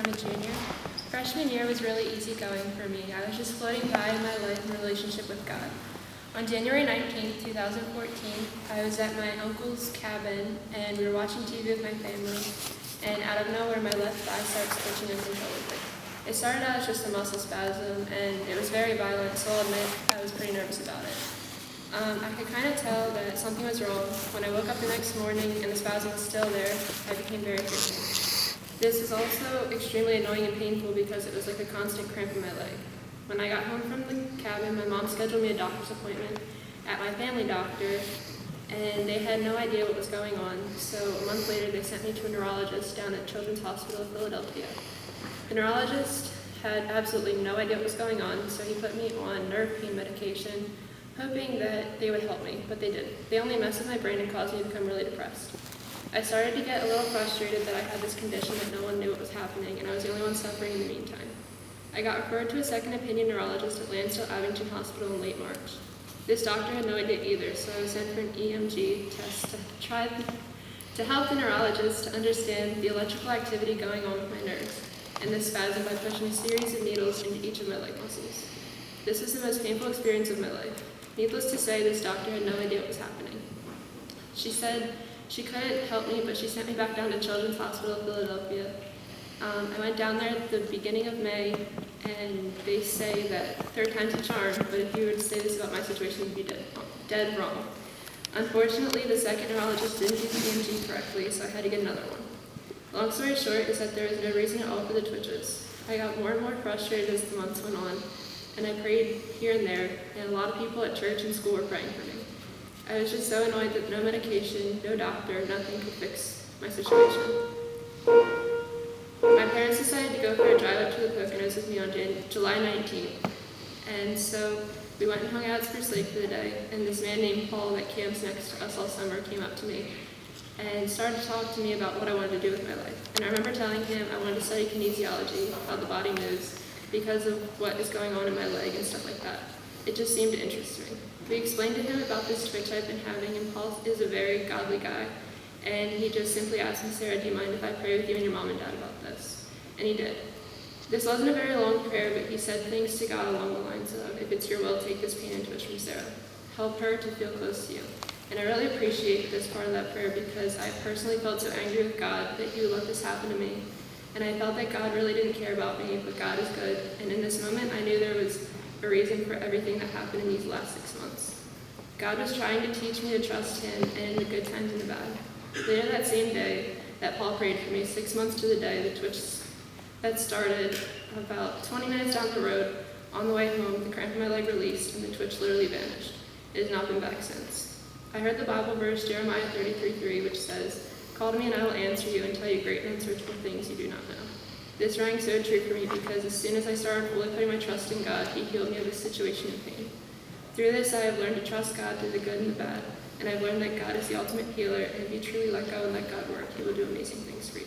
I'm a junior. Freshman year was really easygoing for me. I was just floating by in my life and relationship with God. On January 19th, 2014, I was at my uncle's cabin and we were watching TV with my family, and out of nowhere my left thigh starts twitching uncontrollably. It started out as just a muscle spasm and it was very violent, so I'll admit I was pretty nervous about it. I could kind of tell that something was wrong. When I woke up the next morning and the spasm was still there, I became very fearful. This is also extremely annoying and painful because it was like a constant cramp in my leg. When I got home from the cabin, my mom scheduled me a doctor's appointment at my family doctor, and they had no idea what was going on. So a month later, they sent me to a neurologist down at Children's Hospital of Philadelphia. The neurologist had absolutely no idea what was going on, so he put me on nerve pain medication, hoping that they would help me, but they didn't. They only messed with my brain and caused me to become really depressed. I started to get a little frustrated that I had this condition that no one knew what was happening, and I was the only one suffering in the meantime. I got referred to a second opinion neurologist at Lansdale Abington Hospital in late March. This doctor had no idea either, so I was sent for an EMG test to help the neurologist to understand the electrical activity going on with my nerves and the spasm by pushing a series of needles into each of my leg muscles. This was the most painful experience of my life. Needless to say, this doctor had no idea what was happening. She said she couldn't help me, but she sent me back down to Children's Hospital of Philadelphia. I went down there at the beginning of May, and they say that third time's a charm, but if you were to say this about my situation, you'd be dead wrong. Unfortunately, the second neurologist didn't do the EMG correctly, so I had to get another one. Long story short is that there was no reason at all for the twitches. I got more and more frustrated as the months went on, and I prayed here and there, and a lot of people at church and school were praying for me. I was just so annoyed that no medication, no doctor, nothing could fix my situation. My parents decided to go for a drive up to the Poconos with me on July 19th, and so we went and hung out at Spruce Lake for the day, and this man named Paul that camps next to us all summer came up to me and started to talk to me about what I wanted to do with my life. And I remember telling him I wanted to study kinesiology, how the body moves, because of what is going on in my leg and stuff like that. It just seemed to interest me. We explained to him about this twitch I've been having, and Paul is a very godly guy, and he just simply asked me, "Sarah, do you mind if I pray with you and your mom and dad about this?" And he did. This wasn't a very long prayer, but he said things to God along the lines of, "If it's your will, take this pain and twitch from Sarah. Help her to feel close to you." And I really appreciate this part of that prayer because I personally felt so angry with God that he would let this happen to me. And I felt that God really didn't care about me, but God is good. And in this moment, I knew there was a reason for everything that happened in these last 6 months. God was trying to teach me to trust him in the good times and the bad. Later that same day that Paul prayed for me, 6 months to the day, the twitch that started about 20 minutes down the road, on the way home, the cramp in my leg released and the twitch literally vanished. It has not been back since. I heard the Bible verse, Jeremiah 33:3, which says, "Call to me and I will answer you and tell you great and unsearchable things you do not know." This rang so true for me because as soon as I started fully putting my trust in God, he healed me of this situation of pain. Through this, I have learned to trust God through the good and the bad, and I've learned that God is the ultimate healer, and if you truly let go and let God work, he will do amazing things for you.